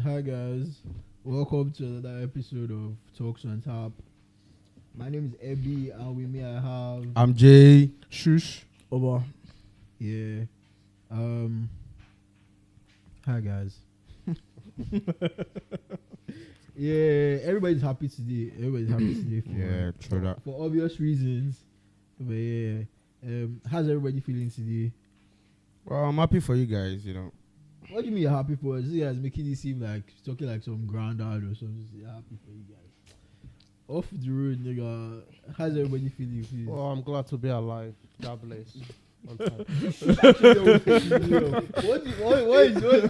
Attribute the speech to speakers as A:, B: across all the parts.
A: Hi guys, welcome to another episode of Talks on Tap. My name is Ebby, and with me I have
B: I'm Jay.
C: Shush. Over.
A: yeah. Hi guys. Yeah, everybody's happy today. For obvious reasons. But yeah, how's everybody feeling today?
B: Well, I'm happy for you guys,
A: What do you mean you're happy for us? This guy's making it seem like talking like some granddad or something. You're happy for you guys. Off the road, nigga. How's everybody feeling? Please?
C: Well, I'm glad to be alive. God bless. On time.
A: what?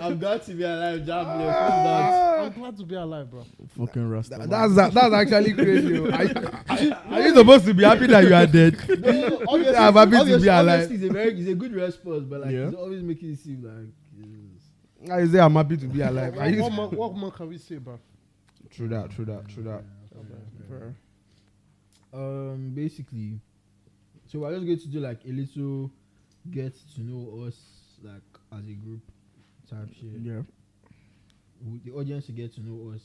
A: I'm glad to be alive. God bless. What's that?
C: I'm glad to be alive, bro.
D: Fucking Rasta.
B: That's actually crazy. Are you supposed to be happy that you are dead?
A: No, obviously,
B: I'm happy to be alive.
A: Obviously, it's a good response, but like he's always making it seem like.
B: I say I'm happy to be alive.
C: What more can we say, bro?
B: True that.
A: Basically, so we're just going to do like a little get to know us like as a group type shit.
D: Yeah.
A: The audience to get to know us,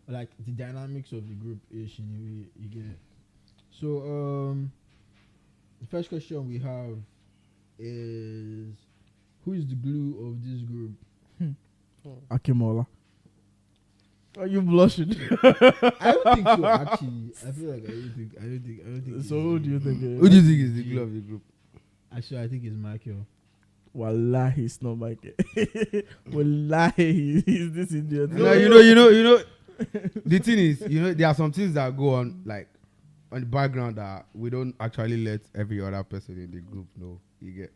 A: like the dynamics of the group ish in a way you get. So the first question we have is, who is the glue of this group?
D: Akimola. Are you blushing?
A: I don't think so. Actually, I feel like I don't think.
D: So who do you think?
B: Who do you think is the glue of the group?
A: Actually, I think it's Michael.
D: Wallahi, it's not Michael. Wallahi, he's this idiot.
B: No, you know. The thing is, there are some things that go on like on the background that we don't actually let every other person in the group know. You get.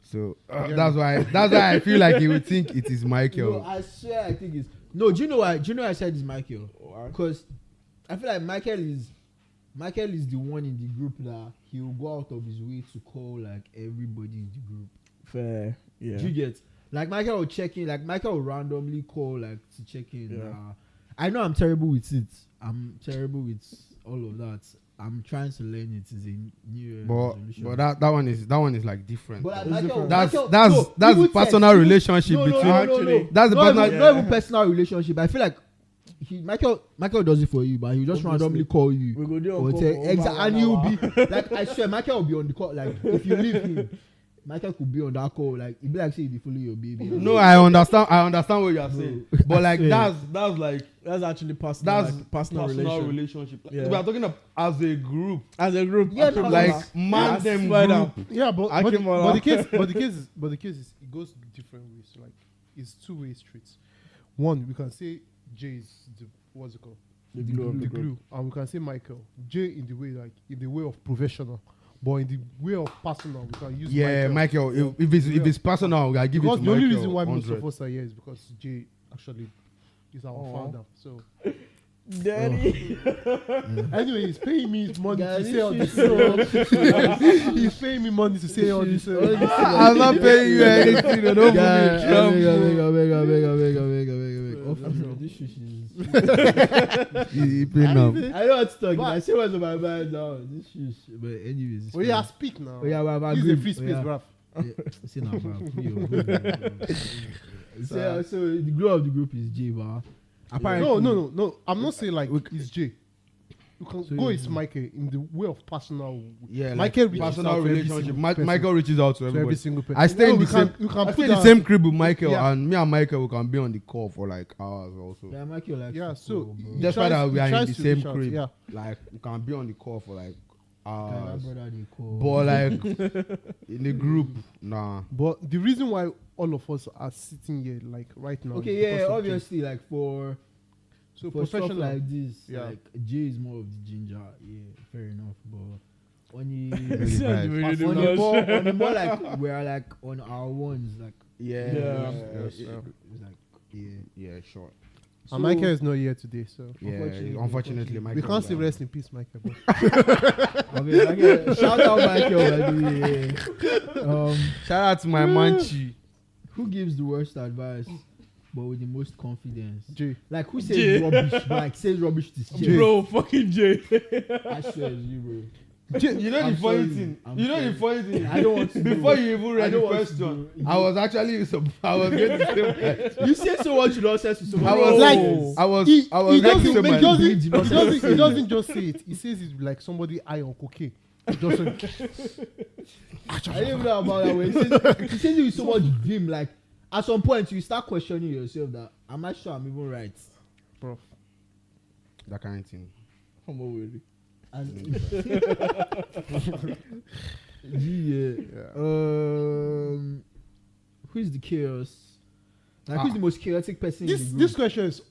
B: So that's why I feel like you would think it is Michael.
A: No, I swear I think it's no. Do you know why? Do you know why I said it's Michael? Because I feel like Michael is the one in the group that he will go out of his way to call like everybody in the group.
D: Fair. Yeah.
A: Do you get? Like Michael will check in. Like Michael will randomly call like to check in.
D: Yeah.
A: I know I'm terrible with it. I'm terrible with all of that. I'm trying to learn it. It's a new resolution.
B: But that one is like different.
A: But
D: It's different.
B: That's the personal relationship between.
A: No.
B: That's the personal.
A: Not even personal relationship. I feel like Michael does it for you, but he'll just randomly call you.
D: We go there
A: Or and you'll be like, I swear, Michael will be on the call. Like if you leave him, Michael could be on that call. Like he'd be like, say he follow your baby.
B: No, I understand what you are saying. But like
D: That's actually personal. Like, personal
B: relationship. Like,
D: Yeah.
B: we are talking of as a group.
D: As a group,
A: Yeah,
D: Akimola.
B: Like man them group.
C: Yeah, but
D: Akimola.
C: the case is it goes different ways. Like it's two-way streets. One, we can say Jay is the what's it called?
D: The glue of the group.
C: And we can say Michael. Jay in the way of professional. But in the way of personal, we can use
B: Michael. If it's personal, I give
C: because
B: it to
C: the only
B: Michael.
C: reason why
B: 100.
C: most of us are here is because Jay actually is our founder. So
D: Daddy.
C: anyway, he's paying me money
A: Guys,
C: to say all
A: this
C: this. He's paying me money to say all this.
B: I'm not paying you anything. Don't put me in trouble.
A: This shit is.
B: He paid now.
A: I know what to talk. I say what's on my mind now. This shit. But anyways. it's
C: Oh yeah,
A: fine.
C: speak now.
A: Oh yeah, but
C: This is a free space, bruv.
A: See now, bro. So the glue of the group is J Bar. Apparently,
C: No. I'm not saying like it's Jay. You can
A: So
C: go
A: you-
C: it's Michael in the way of personal.
B: Yeah,
C: Michael
B: like
C: reaches
B: personal
C: out to every
B: relationship.
C: single person.
B: Michael reaches out to
C: To every
B: everybody.
C: single person.
B: I stay in
C: we
B: the same.
C: can
B: I
C: put
B: stay in the
C: that-
B: same crib with Michael,
C: Yeah.
B: and me and Michael we can be on the call for like hours also.
A: Yeah, Michael likes
C: Yeah,
A: to
C: so
A: call, bro.
C: he
B: That's why
C: tries-
B: that we
C: he
B: are in
C: tries
B: the
C: to
B: same
C: reach out,
B: crib.
C: Yeah,
B: Like we can be on the call for like
A: My
B: hours.
A: brother they call.
B: But like in the group, nah.
C: but the reason why all of us are sitting here like right now.
A: Okay,
C: is
A: yeah,
C: because of Jay.
A: obviously, like for stuff
C: professional.
A: like this,
C: Yeah.
A: like Jay is more of the ginger. Yeah, fair enough. But on the on the more like we're like on our ones, like
B: Yeah.
A: it's like
B: Yeah, sure.
C: And Michael is not here today, so
B: Yeah,
A: Unfortunately,
B: unfortunately, Michael.
C: we can't say
B: died.
C: rest in peace, Michael. But
A: I mean, shout out Michael. By the way.
B: Shout out to my manchi.
A: Who gives the worst advice, but with the most confidence?
C: Jay,
A: Like who says
D: Jay.
A: rubbish? Like says rubbish to
C: Jay.
D: Bro, fucking Jay.
A: I swear it's you, bro.
B: You know
A: I'm
B: the funny
A: sorry.
B: thing.
A: I'm
B: You know the
A: sorry.
B: funny thing.
A: I don't want to
B: Before
A: know.
B: you even
A: I
B: read
A: don't
B: the
A: want to
B: question,
A: know.
B: I was actually I was going to say my.
A: You say so much nonsense to someone.
B: I was
C: Like,
B: I was
C: He
B: I was going to say
C: doesn't,
B: my.
C: he doesn't,
A: believe the nonsense.
C: he doesn't just say it. He says it's like somebody high on cocaine. He doesn't.
A: I didn't even know about that way. He says it with so much vim. Like at some point, you start questioning yourself that am I sure I'm even right?
C: Bro.
B: That kind of thing.
D: Come on with it.
A: Yeah. Who's the chaos? Like who's the most chaotic person in the group?
C: This question is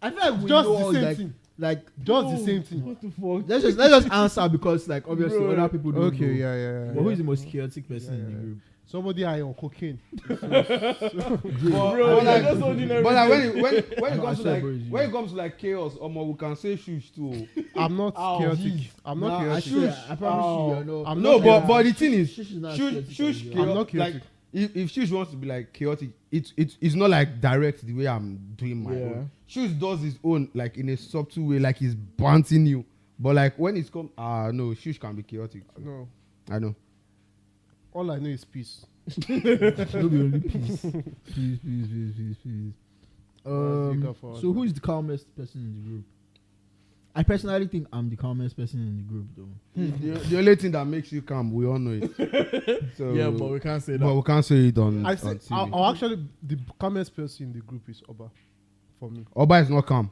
A: I feel like we
C: just
A: know
C: the
A: all,
C: same
A: like,
C: thing.
A: like
C: Just the same thing.
D: What the fuck?
A: let's just answer because like obviously
D: Bro.
A: other people don't
C: Okay,
A: know.
C: yeah.
A: But who is the most chaotic person in the
C: Yeah.
A: group?
C: Somebody high on cocaine.
B: But
D: Bro,
B: like,
D: that's ordinary.
B: but like when it
A: I'm
B: comes to
A: sure,
B: like
A: bro, it's you.
B: when it comes to like chaos, we can say shush too.
C: I'm not chaotic. I'm not
A: Nah, I
C: chaotic.
A: swear, I promise you, you're not.
C: I'm
B: No,
C: not
B: but the thing is,
A: Shush is not
B: shush
A: chaotic,
C: I'm not
B: chaotic. Like
C: chaotic.
B: if shush wants to be like chaotic, it's not like direct the way I'm doing my own. Shush does his own like in a subtle way, like he's bouncing you. But like when it's come, no, shush can be chaotic. Too.
C: No.
B: I know.
C: All I know is peace.
A: No be only peace. Peace.
C: You go forward,
A: So
C: bro.
A: who is the calmest person in the group? I personally think I'm the calmest person in the group, though.
B: The only thing that makes you calm, we all know it. So,
D: Yeah, but we can't say that.
B: but we can't say it on.
C: I
B: on
C: say,
B: TV.
C: I'll actually, the calmest person in the group is Oba, for me.
B: Oba is not calm.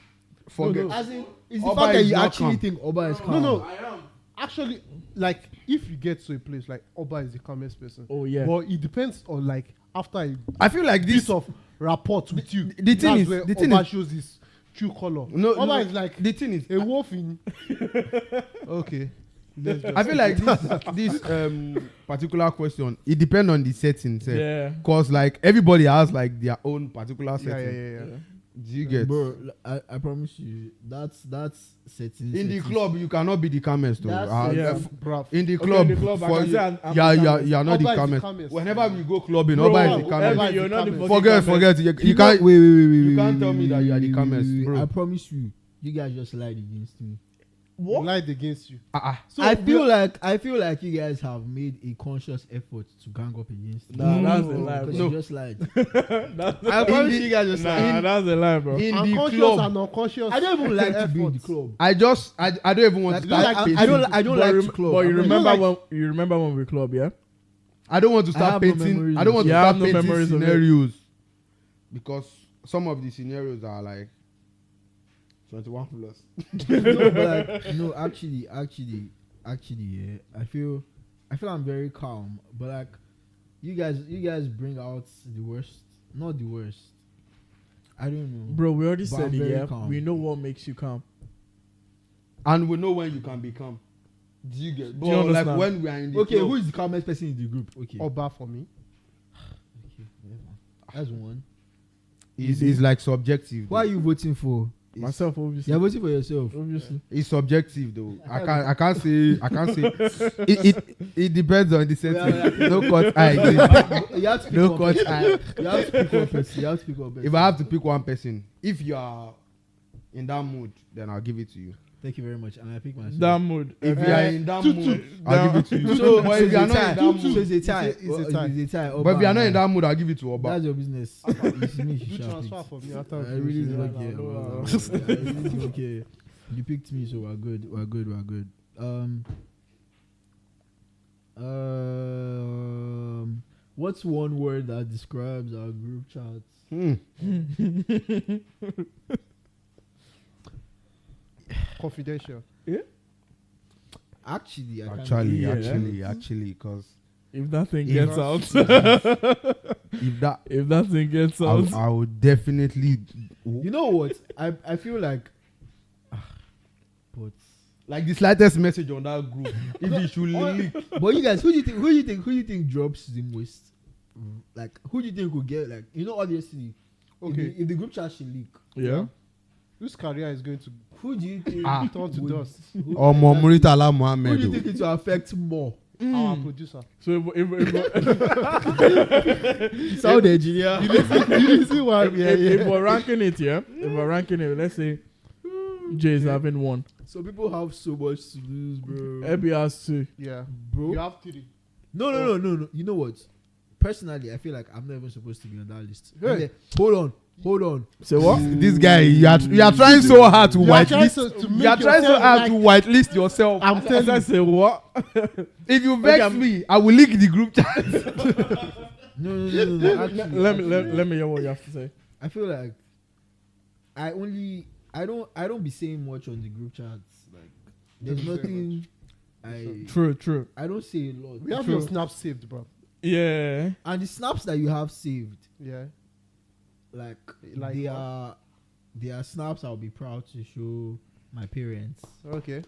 B: Forget.
C: No.
A: As in, it's the
B: Oba
A: fact that
B: is
A: you
B: not
A: actually
B: calm.
A: think Oba is
C: No,
A: calm.
C: no. Actually, like, if you get to a place, like, Oba is the calmest person.
D: Oh, yeah.
C: But it depends on, like, after a
B: I feel like
C: piece
B: this.
C: of rapport with you.
B: the thing
C: that's
B: is-
C: where
B: the thing
C: Oba
B: is-
C: shows his true color.
B: No,
C: Oba
B: no,
C: is like
B: the thing is,
C: a wolf in. Okay. Let's just
B: I feel like this particular question, it depends on the setting.
D: Yeah.
B: Cause like everybody has like their own particular
C: yeah,
B: setting.
C: yeah.
B: Do you get?
A: Bro, I promise you, that's setting.
B: In the club, you cannot be the calmest. Though.
A: That's-
D: yeah.
C: Bruv.
B: In the
D: Okay,
B: club,
D: in the club, I
B: for
D: can
B: you,
D: say I'm
B: yeah,
D: the
B: yeah,
D: calmest.
B: you're not
C: Oba
B: the
C: is the
B: calmest.
C: calmest.
B: Whenever we go clubbing,
D: Bro,
B: Oba is the
C: Oba
B: calmest.
C: is the
D: You're not the
C: calmest.
D: fucking
B: Forget.
D: calmest.
B: You can't.
A: Wait.
B: You can't tell me that you are the calmest, bro.
A: I promise you, you guys just lied against me.
C: What? Lied against you.
B: So
A: I feel like you guys have made a conscious effort to gang up against me.
D: Nah, that's a lie,
A: Because
D: bro.
A: you just lied.
D: That's
A: I promise you guys just lied.
D: Nah, that's a lie, bro.
B: in the
C: Unconscious
B: club,
C: and unconscious.
A: I don't even like to be in the
C: efforts.
A: club.
B: I don't even want to
A: Like,
B: start.
A: I
B: painting.
A: don't like to club.
D: But you
A: I'm like-
D: remember
C: like-
D: when you remember when we club, yeah?
B: I don't want to
A: I
B: start
A: have no
B: painting.
A: memories
B: I don't want to
D: Yeah, I
B: start
D: have no
B: painting
D: memories of it.
B: scenarios because some of the scenarios are like 21 plus.
A: No, but like, no, actually, yeah. I feel I'm very calm, but like, you guys bring out the worst, not the worst. I don't know,
D: Bro, we already
A: But
D: said
A: I'm
D: it,
A: very
D: yeah.
A: calm.
D: We know what makes you calm.
B: And we know when you can become. Do you get?
D: Do you
B: But like
D: understand?
B: when we are in the
A: Okay,
B: club,
A: who is the calmest person in the group? Okay,
C: Oba for me.
A: that's one.
B: is like subjective.
A: Who are you voting for?
D: Myself, obviously.
A: You're voting for yourself.
D: Obviously.
B: It's subjective though. I can't say. It depends on the setting. No cut eye.
A: You have to pick
B: No
A: one
B: cut
A: person.
B: eye.
A: You have to pick one person. You have to pick one person.
B: If I have to pick one person, if you are in that mood, then I'll give it to you.
A: Thank you very much, and I pick myself.
D: That mood.
B: If you are in that
C: two,
B: mood,
C: two.
B: I'll give it to you.
A: So,
B: but if you are not in that
A: so
B: mood,
A: it's a tie.
C: It's a tie.
A: It's a tie.
B: but if you are not in that mood, I'll give it to Oba.
A: That's your business. It's me.
C: Do
A: You shall
C: transfer
A: pick.
C: for me.
A: I really don't care.
D: no, no.
A: I really don't care. You picked me, so we're good. We're good. What's one word that describes our group chats?
C: Confidential.
A: Actually,
B: Actually, because
D: If that thing
B: If-
D: gets out.
B: if that,
D: If that thing gets out.
B: I would definitely.
A: you know what? I feel like, but
B: Like the slightest message on that group, if it should leak.
A: but you guys, who do you think drops the most? Like, who do you think will get, like, obviously,
C: Okay.
A: if the group chat should leak,
D: Yeah.
C: Whose career is going to
A: who do you think
C: turn to
A: would-
C: dust?
A: who-
B: Or Muritala
A: who
B: Mohammed.
A: do you think it will affect more?
C: Our producer.
D: So if
A: Sound engineer.
C: You see why we are
D: if
C: here?
D: we're ranking it, yeah. If we're ranking it, let's say Jay's having one.
A: So people have so much to lose, bro.
D: Abby has two.
C: Yeah.
A: Bro.
C: You have 3.
A: No. You know what? Personally, I feel like I'm not even supposed to be on that list.
C: Hey.
A: And then- hold on.
D: Say what?
B: This guy, you are trying so hard to
C: You are trying
B: whitelist.
C: to make
B: You are trying so
C: yourself
B: hard
C: like-
B: to whitelist yourself.
C: I'm telling you.
D: Say what?
B: If you vex me, I will leak the group chat.
A: No. Actually,
D: Let me hear what you have to say.
A: I feel like I don't be saying much on the group chats. Like there's
C: Don't say
A: nothing
D: True.
A: I don't say a lot.
C: We have
D: True.
C: your snap saved, bro.
D: Yeah.
A: And the snaps that you have saved,
C: Yeah.
A: like
C: Like
A: they
C: what?
A: are snaps I'll be proud to show my parents.
C: Okay.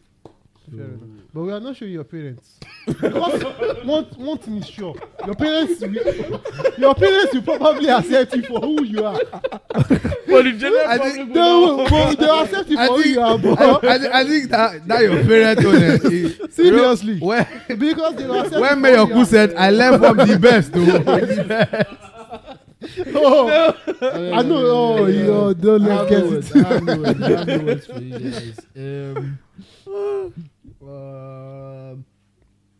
A: So,
C: Fair enough. But we are not showing your parents. Because one thing is sure. Your parents will probably accept you for who you are.
D: But the general
B: I
D: public
B: think-
C: They'll accept you for who you are, bro.
B: I think that your parent honest.
C: Seriously.
B: When
C: Because they will accept you
B: when
C: for
B: Mayor
C: who you
B: Ku
C: are.
B: said, I learned from the best, though. The best.
C: Oh, I know. Oh, yo, don't
A: I
C: let's
A: have
C: get
A: no
C: it.
A: words. I have no words for you guys.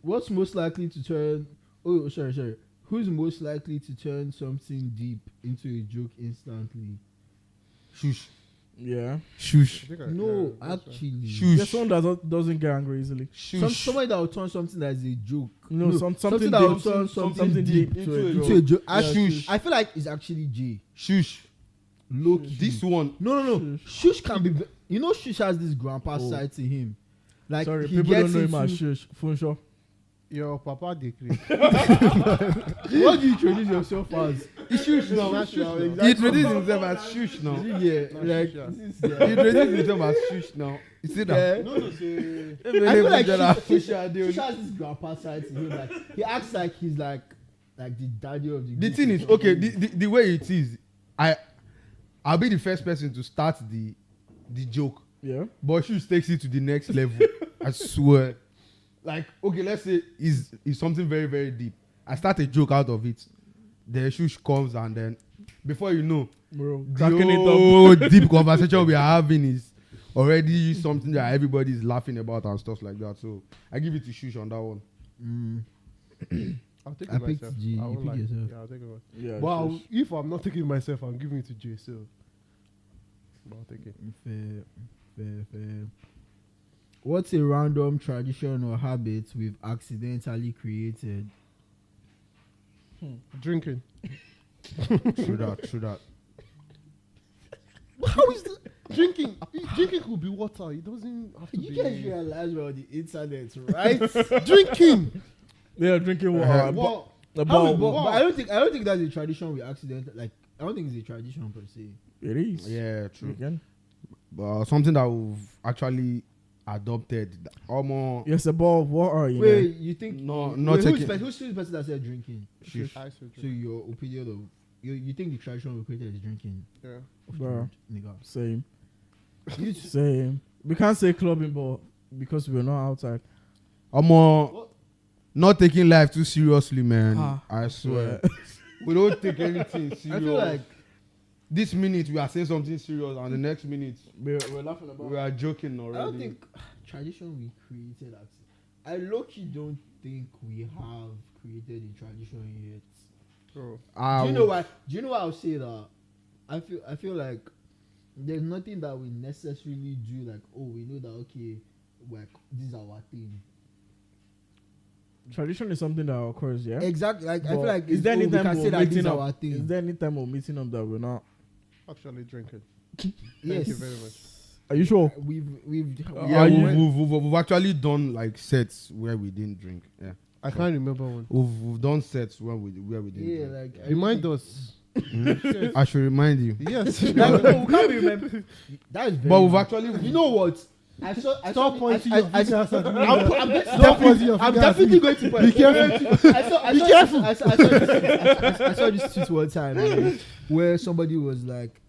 A: What's most likely to turn? Oh, sorry. Who's most likely to turn something deep into a joke instantly?
B: Shush.
D: Yeah.
B: Shush.
A: No, actually,
B: Shush.
D: There's someone that doesn't get angry easily.
B: Shush.
A: somebody that will turn something that is a joke.
D: No, something
A: that will
D: deep,
A: turn
D: something deep
B: into
D: to
B: a
D: a
A: into
D: joke.
A: a joke.
D: Yeah,
B: Shush.
A: I feel like it's actually Jay.
B: Shush.
A: Look,
B: This one.
A: no. Shush can be. Shush has this grandpa side to him. Like
D: Sorry,
A: he
D: people don't
A: gets
D: know him as
A: into-
D: Shush. Phone show.
C: Your papa decree.
A: What do you introduce yourself as?
B: Shush now.
C: Not shush now.
B: He introduced himself as Shush now.
A: Yeah, like
C: Shush,
B: He introduced himself as Shush now. You see that?
A: yeah.
C: No, say.
A: I feel like
B: Shush.
A: Shush has this grandpa side to him. Like he acts like he's like the daddy of the.
B: The
A: group
B: thing
A: or
B: is,
A: something.
B: okay, the way it is, I'll be the first person to start the joke.
D: Yeah.
B: But Shush takes it to the next level. I swear. Like, okay, let's say is something very, very deep. I start a joke out of it. The Shush comes and then before you know,
D: Bro,
B: the
D: cracking it up.
B: whole deep conversation we are having is already something that everybody is laughing about and stuff like that. So I give it to Shush on that one.
C: I'll take
A: I
C: it
A: picked
C: myself.
A: G,
C: I
A: you
C: won't
A: pick
C: lie.
A: yourself.
C: Yeah, I'll take it.
D: Yeah.
C: But
D: Shush.
C: if I'm not taking it myself, I'm giving it to Jay. So, but I'll take it.
A: Fair. What's a random tradition or habit we've accidentally created?
C: Drinking.
B: True that.
A: How is that?
C: Drinking could be water. It doesn't have to
A: You
C: be.
A: guys realize we're on the internet, right?
C: Drinking.
D: Yeah, drinking water.
C: What?
D: The
A: How
D: ball.
A: we- but I don't think that's a tradition we accidentally like. I don't think it's a tradition per se.
D: It is.
B: Yeah, true.
D: Again.
B: But something that we've actually adopted. Almost.
D: Yes, a ball of water. You
A: Wait, you think?
B: No,
A: wait,
B: not taking.
A: who's the person that said drinking?
B: Shush.
C: I said
A: So
C: drink.
A: your opinion of you think the tradition we created is drinking?
C: Yeah.
D: Bro.
A: Nigga.
D: Same.
A: You
D: Same. We can't say clubbing, but because we're not outside.
B: Not taking life too seriously, man.
D: Ah.
B: I swear. We don't take anything serious.
A: I feel like
B: this minute we are saying something serious, and the next minute
D: We're laughing about
B: we are joking already.
A: I don't think tradition we created. I low-key don't think we have created a tradition yet.
C: Oh.
B: I
A: Do you
B: would-
A: know why? Do you know why I'll say that? I feel like there's nothing that we necessarily do. Like, oh, we know that okay, like this is our thing.
D: tradition is something that occurs, yeah.
A: Exactly. Like I feel
D: But
A: like
D: is there any
A: we
D: time
A: can say
D: we're
A: that this
D: meeting
A: is
D: up?
A: our
D: Is
A: thing.
D: there any time we're meeting up that we're not?
C: Actually drinking.
A: Yes.
C: Thank you very much.
D: Are you sure?
A: We've
B: Yeah,
D: Are
B: we've actually done like sets where we didn't drink. Yeah,
C: I can't remember one.
B: we've done sets where we didn't
A: yeah,
B: drink.
A: like
C: Remind us.
B: I should remind you.
C: Yes.
A: Like, no, we can't remember. That is very.
B: But we've
A: bad.
B: actually.
A: You know what? I saw.
C: Stop pointing your fingers at me.
A: I'm
C: pointing your
A: definitely
C: fingers at
A: going to point.
C: Be careful.
A: Be careful. I saw this tweet one time where somebody was like,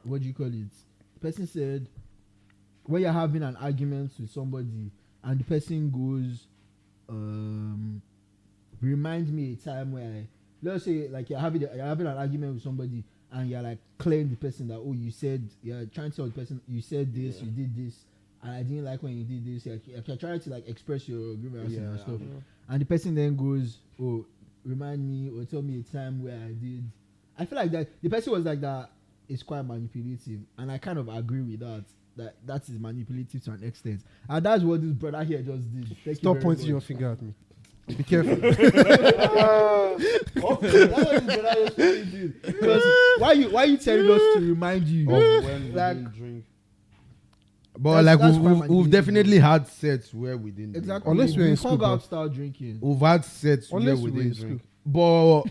A: what do you call it? Person said, when you're having an argument with somebody and the person goes, remind me a time where let's say like you're having an argument with somebody and you're like clearing the person that you said you're trying to tell the person you said this, you did this, and I didn't like when you did this. You're trying to like express your grievances and stuff, and the person then goes, "Oh, remind me or tell me a time where I did." I feel like that the person was like that is quite manipulative, and I kind of agree with that. That is manipulative to an extent, and that's what this brother here just did.
C: Stop pointing your finger at me. Be careful.
A: That's what this brother just fucking did. Because why you telling us to remind you
B: Of when we
A: like
B: didn't drink. But like
A: that's quite
B: we've
A: manipulative.
B: definitely had sets where we didn't drink.
A: exactly
C: Unless we're in
A: we
C: school,
A: hung
C: bro.
A: out, start drinking.
B: We've had sets
C: Unless
B: where we
C: we're in
B: didn't
C: school.
B: drink. But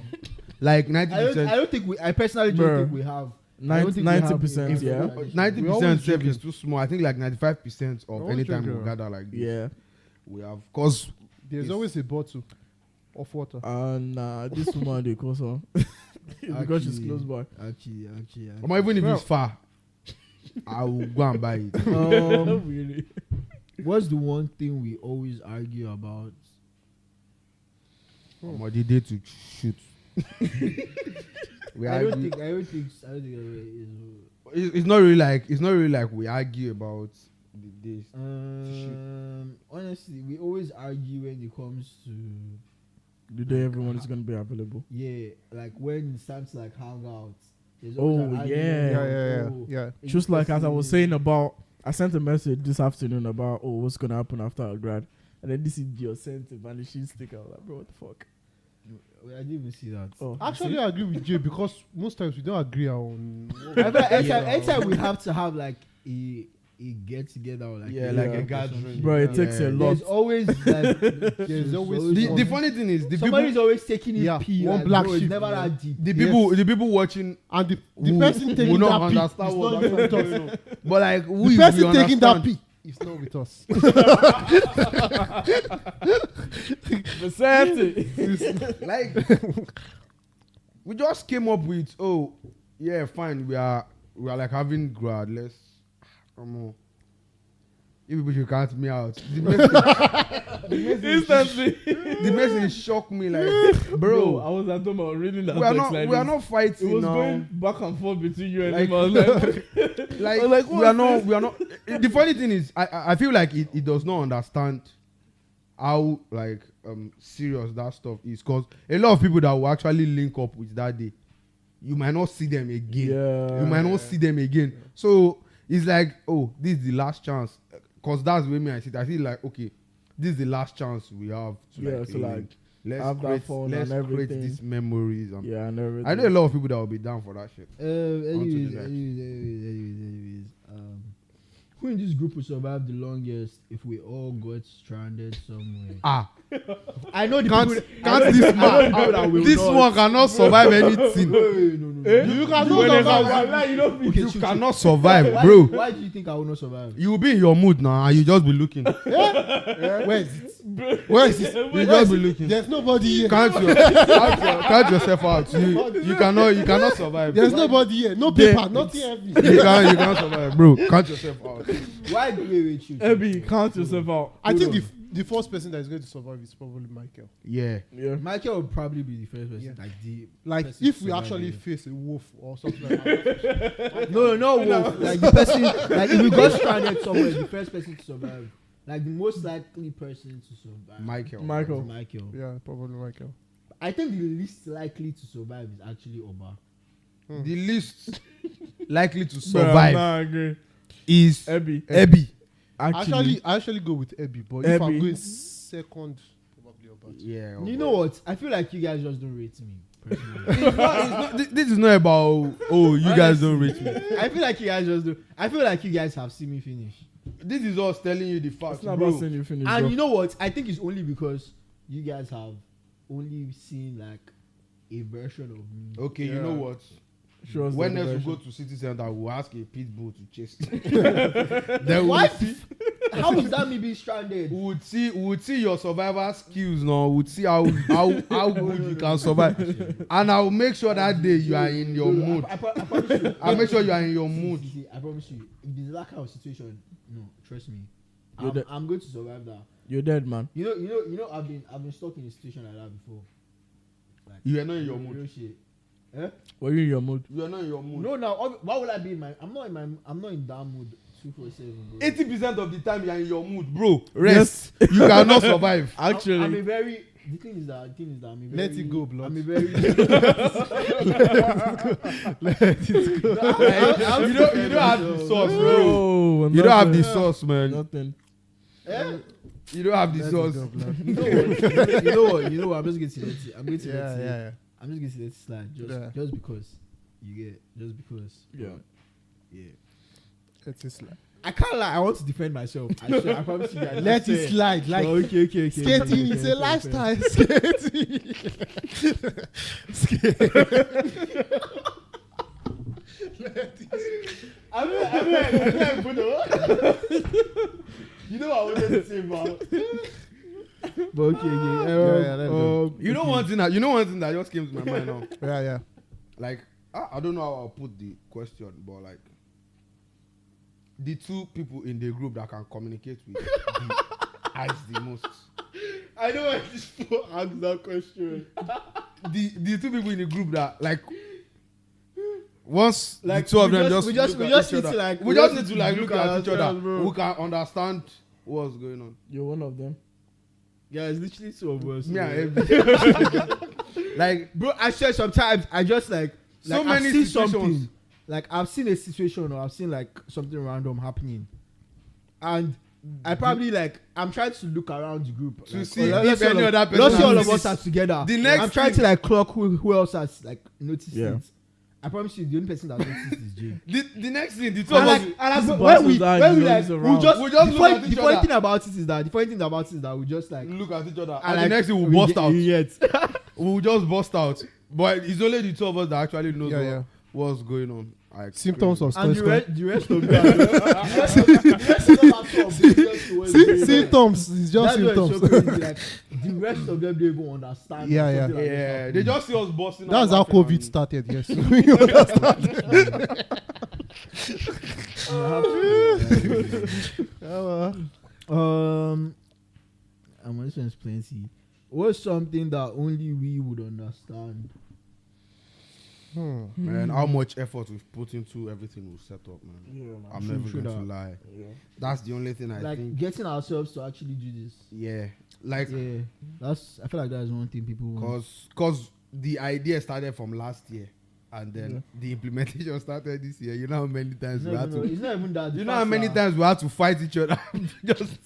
B: like 90%.
A: I don't think we. I personally don't
D: Bruh.
A: think we have. I don't think we have
D: 90%,
A: a-
D: yeah.
B: 90%
C: We always
B: serve
C: drinking.
B: is too small. I think like 95% of
C: always
B: any time
C: drinking.
B: we gather like this,
D: Yeah.
B: we have. Cause
C: There's always a bottle of water.
D: Nah, this woman they call so because she's
A: Actually-
D: close by.
A: Actually.
B: or even if
C: Well-
B: it's far, I will go and buy it.
D: Really?
A: What's the one thing we always argue about?
B: Or the day to shoot. we
A: I don't
B: argue.
A: think.
B: It's not really like we argue about the days.
A: Honestly, we always argue when it comes to
D: The day everyone is gonna be available.
A: like when it's time to like hang out. There's
D: Oh,
A: always an argument
D: yeah.
A: about,
C: Yeah.
A: is
D: Just
A: this
D: like as I
A: person-
D: was saying about, I sent a message this afternoon about what's gonna happen after our grad, and then this is your sent a vanishing sticker. I was like, bro, what the fuck?
A: I didn't even see that.
D: Oh,
C: Actually, I agree with Jay because most times we don't agree on.
A: I feel like anytime we have to have like a get together or like
B: Yeah,
A: a
B: like a
A: meetup or
B: gathering.
A: something.
D: bro, it takes a lot.
A: There's always like,
C: There's always
B: The
C: one.
B: funny thing is the
A: somebody's
B: people
A: always taking his
C: Yeah,
A: pee.
C: one
A: like,
C: black
A: bro, it's
C: sheep,
A: never
C: yeah.
A: that deep.
B: the people watching
C: And the
B: who
C: person taking
B: will not
C: that pee
B: understand
C: is
B: what's
C: not even with
B: actually
C: us.
B: going on. But like
C: The
B: we
C: person
B: we
C: taking that
B: understand.
C: pee is not with us.
B: Like we just came up with fine, we are like having grad, let's come on. If people should count me out.
D: Instantly,
B: The message shocked me like
D: bro, I was at home, I was reading that
B: we are
D: text
B: not
D: like
B: we are
D: this.
B: not fighting
D: It was
B: now.
D: going back and forth between you and
B: Like-
D: him. I was like,
B: Like,
D: I was like,
B: we are
D: what's
B: not the funny thing is I feel like it does not understand how like serious that stuff is, because a lot of people that will actually link up with that day, you might not see them again.
D: yeah,
B: You might not see them again. So it's like, oh, this is the last chance, because that's the way me I see it. I feel like, okay, this is the last chance we have to
D: Yeah,
B: like,
D: so, like,
B: let's
D: have that
B: create,
D: fun
B: let's
D: and
B: create
D: everything.
B: these memories and
D: yeah, and everything.
B: I know a lot of people that will be down for that shit.
A: Anyways,
B: next.
A: who in this group will survive the longest if we all got stranded somewhere? I know the
B: Can't
A: people.
B: this man this one cannot survive anything.
C: You cannot survive.
D: You know,
A: Okay,
B: You
A: shoot,
B: cannot survive,
A: why,
B: bro.
A: Why do you think I will not survive?
B: You will be in your mood now and you just be looking.
C: Where is it? Where is it?
B: You just be looking.
C: There's nobody here.
B: Count yourself out. You cannot survive.
C: There's nobody here. No paper. Nothing heavy.
B: You can't survive, bro. Count yourself out.
A: Why do we shoot?
D: Abby, count yourself out.
C: I think the first person that is going to survive is probably Michael.
B: Yeah.
D: Yeah.
A: Michael would probably be the first person.
C: Yeah.
A: Like the
C: Like
A: person
C: if
A: to
C: we
A: survive
C: actually
A: it.
C: face a wolf or something like that.
A: No, wolf. Like the person, like if we got stranded somewhere, the first person to survive, like the most likely person to survive,
B: Michael.
A: is Michael.
C: Yeah, probably Michael.
A: I think the least likely to survive is actually Oba.
B: The least likely to
D: Bro,
B: survive
D: nah, I agree.
B: is
D: Abby.
B: Ebby.
D: Actually,
C: I actually go with Ebby, but if I'm
D: Ebby.
C: going second, probably Oba.
B: Yeah.
A: You know what? I feel like you guys just don't rate me. Personally.
B: This is not about you guys don't rate me.
A: I feel like you guys just do. I feel like you guys have seen me finish.
B: This is us telling you the facts,
D: it's not
B: bro.
D: about saying you finish.
A: And
D: bro.
A: you know what? I think it's only because you guys have only seen like a version of me.
B: Okay, you
C: Yeah.
B: know what?
D: Show us
B: When
D: the
B: else we
D: version.
B: go to city center, we'll ask a pit bull to chase. Then
A: What? How is that me being stranded?
B: we would see your survival skills now. We'd see how good you can survive. And I'll make sure that day you are in your mood.
A: I promise you.
B: I'll make sure you are in your mood.
A: See, I promise you. If there's that kind of situation, no, trust me.
D: You're dead.
A: I'm going to survive that.
D: You're dead, man.
A: You know. I've been stuck in a situation like that before. Like
B: You are not in your
A: real
B: mood.
A: shit. Eh?
D: Were you in your mood?
B: You are not in your mood.
A: No, now why would I be in my? I'm not in that mood. 247.
B: 80% of the time you are in your mood, bro. Rest. You cannot survive.
D: Actually,
A: I'm a very. The thing is that I'm a very.
C: Let it go, blood.
A: I'm a very.
B: You don't have the sauce, bro.
D: bro.
B: You don't have the sauce, man.
D: Nothing.
A: Eh?
B: You don't have the sauce.
A: You know what? I'm just going to let it. I'm going to let it.
C: Yeah.
A: I'm just going to let it slide. Just because. You get. Just because.
D: Yeah.
A: Yeah.
C: Let it slide.
A: I can't lie. I want to defend myself. I promise you. Guys.
C: Let it slide. Like
A: Okay.
C: skating is a lifestyle. Skating.
A: I mean, you know what I wanted to say, man. But okay.
C: let's go.
B: You know one thing that just came to my mind now.
C: Yeah.
B: Like I don't know how I'll put the question, but like the two people in the group that can communicate with the eyes the most.
A: I know why this fool asked that question.
B: The two people in the group that like once
A: Like,
B: the two of them
A: we just
B: look
A: need
B: at each
A: to
B: other,
A: like
B: we just need to like look at each
A: ourselves,
B: other,
A: bro.
B: who can understand what's going on.
D: You're one of them.
A: Yeah, it's literally two of us.
B: Me
A: bro.
B: and like
A: Bro, I swear sometimes I just like
B: so
A: I've
B: many
A: seen
B: situations.
A: something. Like I've seen a situation or I've seen like something random happening, and I probably like I'm trying to look around the group
B: To
A: like,
B: see
A: oh,
B: if
A: let's see
B: any
A: all of-
B: other person
A: let's see all
B: has
A: of us
B: noticed.
A: are together.
B: The next
A: I'm trying to
B: thing-
A: like clock who else has like noticed
D: Yeah.
A: it. I promise you, the only person that noticed is Jay.
B: The next thing, the two
A: And
B: of us,
A: like,
D: This
A: when we
D: bastard
A: when we
D: is
A: like
D: always
A: we
D: around.
A: just
B: We just
A: the
B: look
A: funny-
B: at each
A: the funny
B: other.
A: thing about it is that we just like
B: look at each other,
A: and
B: and the
A: like,
B: next thing we'll bust out.
A: Yet.
B: We'll just bust out. But it's only the two of us that actually knows
C: Yeah.
B: what's going on. Like,
C: Symptoms
B: crazy.
C: of
A: And
C: stress.
A: the rest of them,
C: Symptoms. It's just symptoms.
A: Like, the rest of them don't even understand.
C: Yeah,
A: that
C: yeah.
A: something like this
B: Yeah,
A: happening.
B: they just see us busting.
C: That's
B: out
C: how
B: laughing
C: COVID
B: and-
C: started. Yes. You understand?
A: And this one's plenty. What's something that only we would understand?
B: Man, how much effort we've put into everything we've set up, man.
D: Yeah, man.
B: I'm
A: True,
B: never
A: true
B: going to
A: that.
B: lie.
D: Yeah.
B: That's the only thing I
A: Like
B: think.
A: getting ourselves to actually do this.
B: Yeah, like
A: Yeah, I feel like that is one thing people want.
B: cause the idea started from last year, and then the implementation started this year. You know how many times we had to.
A: It's not even that.
B: You know how many times we had to fight each other just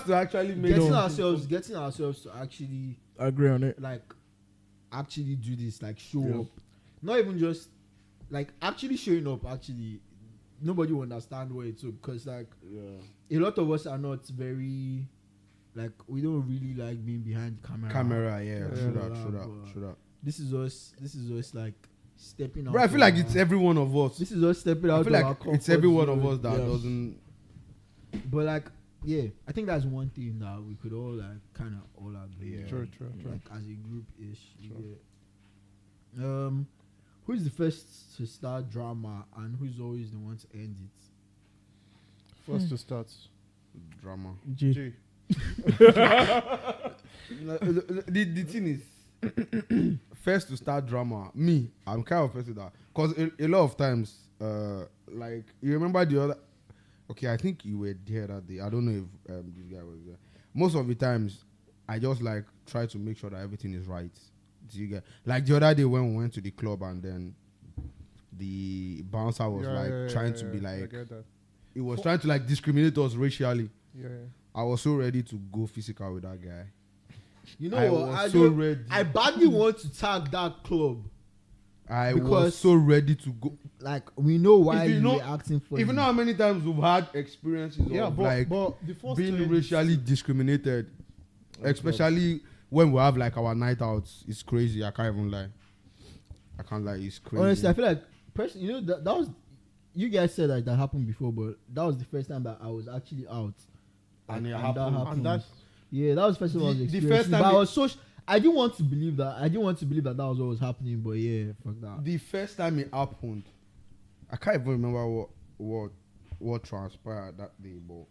B: to actually make
A: getting
B: it.
A: ourselves to actually
D: I agree on it.
A: like actually do this, like show
D: Yeah.
A: up, not even just like actually showing up. Actually, nobody will understand what it took because like a lot of us are not very like we don't really like being behind camera.
B: Yeah,
A: Yeah,
B: true
A: but
B: that.
A: This is us like stepping out.
B: Bro, I feel
A: of
B: like
A: our-
B: it's every one of us.
A: This is us stepping
B: I
A: out
B: feel
A: of our
B: like
A: comfort
B: it's every one of
A: zone.
B: us that
D: Yes.
B: doesn't.
A: But like, yeah, I think that's one thing that we could all like kind of all agree.
B: Yeah.
A: on.
C: True.
A: Like as a group ish. Who's the first to start drama and who's always the one to end it?
C: First to start.
B: Drama.
D: G.
B: The thing is, first to start drama, me, I'm kind of person that, because a lot of times, like, you remember the other, okay, I think you were there that day. I don't know if this guy was there. Most of the times, I just like try to make sure that everything is right. Do you get, like the other day when we went to the club and then the bouncer was trying to be
C: I
B: like,
C: get that.
B: he was trying to like discriminate us racially.
C: Yeah.
B: I was so ready to go physical with that guy.
A: You know
B: I
A: what?
B: was
A: I
B: so
A: don't-
B: ready.
A: I badly want to tag that club.
B: I was
A: Because-
B: so ready to go.
A: Like we know why
B: If you
A: you
B: know-
A: were acting for.
B: If you know how many times we've had experiences
C: Yeah,
B: of
C: but,
B: like
C: but the first
B: being
C: thing-
B: racially discriminated, especially when we have like our night outs, it's crazy. I can't even lie. I can't lie. It's crazy.
A: Honestly, I feel like you know that was you guys said that happened before, but that was the first time that I was actually out.
B: And it
A: that
B: happened.
C: And that,
A: Yeah, that was the first time I was
B: The
A: experiencing.
B: first time
A: but I
B: it-
A: was so I didn't want to believe that. I didn't want to believe that was what was happening. But yeah, fuck that.
B: The first time it happened, I can't even remember what transpired that day. But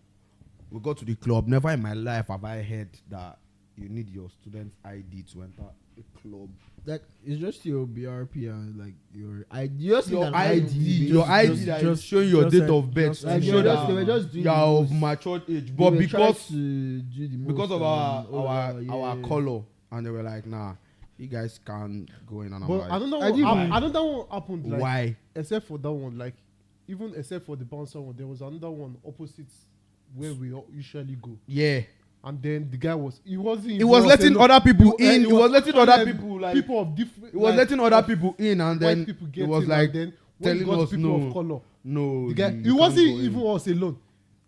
B: we got to the club. Never in my life have I heard that you need your student ID to enter a club.
A: Like it's just your BRP and like your ID. You just need
B: Your
A: an
B: ID, your
A: basically.
B: ID that is showing your date of birth
D: just
B: to
A: Like
B: show
A: they were
B: that
A: just doing
B: you are
A: the
B: of
A: most-
B: matured age.
A: they
B: But
A: were trying
B: because
A: to do the
B: because
A: most
B: of
A: and,
B: our color, and they were like, nah, you guys can't go in. And I'm
C: But
B: like,
C: I don't know.
A: I didn't-
C: I don't know what happened. Like,
B: why?
C: except for that one, like even except for the bouncer one, there was another one opposite where we usually go.
B: Yeah,
C: And then the guy he wasn't.
B: he was letting other people in. He was letting other
C: telling
B: people like.
C: people of different.
B: He was letting other people in, and
C: white
B: then
C: people
B: it
C: get
B: was
C: in,
B: like
C: and then when
B: telling
C: it got
B: us
C: people
B: no.
C: of color,
B: No,
C: the guy
B: you
C: it
B: can't
C: wasn't
B: go in.
C: even us alone.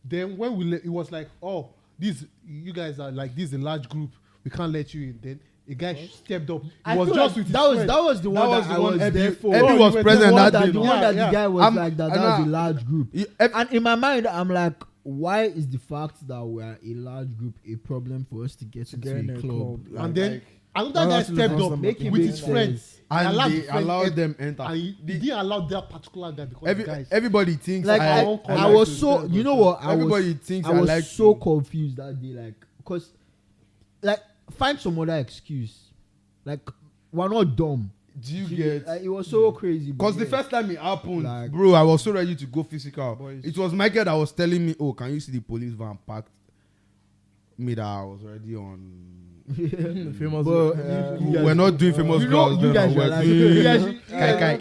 C: Then when it was like, oh, you guys are like this is a large group. We can't let you in. Then a guy stepped up. He
A: I
C: was
A: feel
C: just
A: like
C: with his
A: that was
C: friend.
A: that was the one
B: was
A: that
B: the
A: I
B: one
A: was
B: Ebi-
A: there for.
B: Ebi
C: Oh,
B: was
C: you were
B: present
A: the
B: that
A: one
B: day.
A: the
B: no?
A: one that
C: Yeah,
A: the guy was
B: I'm-
A: like that.
B: and
A: That was
B: I-
A: a large group.
B: Ev-
A: And in my mind, I'm like, why is the fact that we are a large group a problem for us to get into
D: get in
A: a
D: a
A: club?
D: club.
A: Like,
C: And then
B: like-
C: another
D: That
C: guy
D: was the
C: stepped
D: first
C: up
D: time
A: Make it
C: with
A: make
C: his friend.
A: sense.
B: and
C: allowed
B: they
C: the friend
B: allowed
C: en-
B: them enter.
C: And he didn't allow that particular guy because the guys.
B: Everybody thinks
A: like
B: I,
C: won't
A: I
C: call
A: was
C: it
A: so
C: to
A: you know what
B: everybody thinks
A: I was
B: like
A: so
B: you.
A: confused that day, like because like find some other excuse. Like we're not dumb.
B: Do you get?
A: It was so crazy. but
B: Because the
A: yeah.
B: first time it happened,
A: Like-
B: bro, I was so ready to go physical.
C: Boys.
B: It was Michael that was telling me, "Oh, can you see the police van parked?" Me that I was already on.
D: Famous.
A: But, you guys-
B: We're not doing famous
A: you know,
B: girls.
A: you
B: no,
A: guys
B: we're
A: were like,
B: doing
A: you guys,
B: kai kai.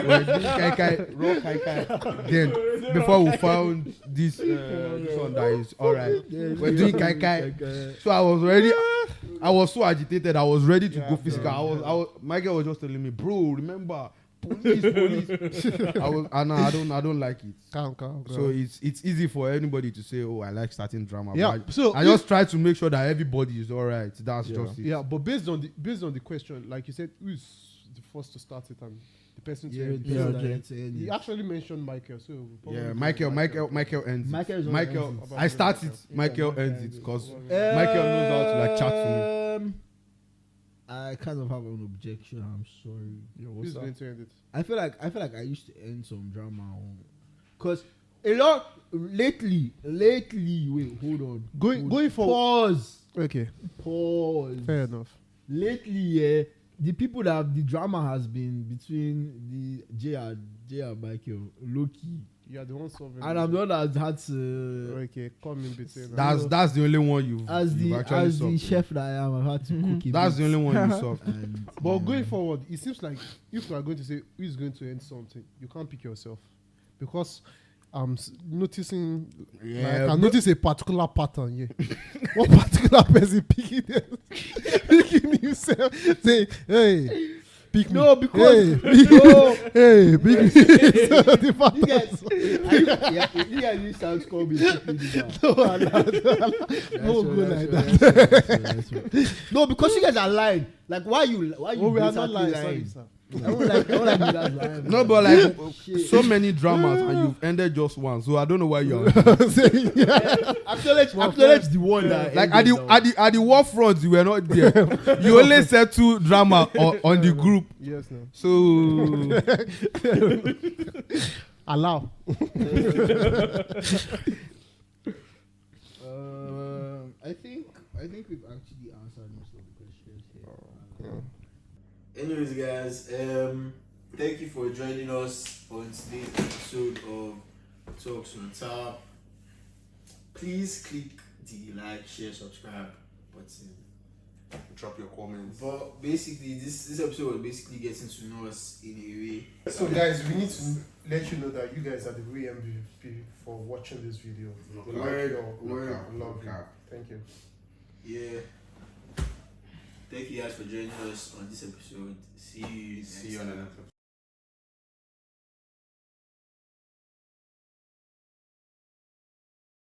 B: We're doing kai kai, raw kai kai. Then before we found this one that is all right, we're doing kai kai. So I was ready. I was so agitated. I was ready to go physical. I was. Michael was just telling me, bro, remember, police. I don't like it.
C: Calm.
B: So it's easy for anybody to say, oh, I like starting drama.
C: Yeah,
B: But
C: so
B: I just try to make sure that everybody is all right. That's just it.
C: Yeah, but based on the question, like you said, who is the first to start it and the person to end it?
D: Yeah,
A: okay.
D: okay.
C: He actually mentioned Michael, so we'll probably
B: Yeah,
C: do
B: Michael ends it.
A: Michael is on
B: Michael,
A: ends
B: I start it. Michael ends it because Michael knows how to like chat to me.
A: I kind of have an objection. I'm sorry.
C: Who's going to end it?
A: I feel like I used to end some drama because a lot lately. Wait, hold on.
C: Going forward.
A: Pause.
C: Okay, fair enough.
A: Lately, yeah, the people that have the drama has been between the J and Michael, Loki,
C: You are the one solving.
A: and I'm the one that had to.
C: Okay, come in between.
B: That's the only one you've actually
A: As the
B: solved.
A: chef that I am, I've had to cook it.
B: That's the only one you solved.
A: And,
C: But going forward, it seems like if we are going to say who is going to end something, you can't pick yourself because I'm noticing.
B: Yeah,
C: like, I notice a particular pattern here. One particular person picking himself, saying, "Hey, pick me."
A: No, because
C: hey, pick me. So the
A: you
C: pattern.
A: guys, you guys use sounds call me.
C: No, go like
A: that. No, because you guys are lying. Like why you
C: Oh, we are not
A: blatantly
C: lying. Sorry, sir.
A: I don't like you guys lying.
B: No, but like
A: Shit.
B: so many dramas and you've ended just one. So I don't know why you are.
C: Saying, yeah.
A: Acknowledge the one that
B: Like at the war front, you were not there. You only settle drama on the group.
C: Yes, no.
B: So
C: Allow.
A: I think we've actually answered most of the questions here. Anyways, guys, thank you for joining us on today's episode of Talks on Top. Please click the like, share, subscribe button.
B: drop your comments.
A: But basically, this episode was basically getting to know us in a way.
C: So guys, we need to let you know that you guys are the real MVP for watching this video. We like your
A: Word.
C: love you. Thank you.
A: Yeah. Thank you guys for joining us on this episode. See you
B: See you on the next episode.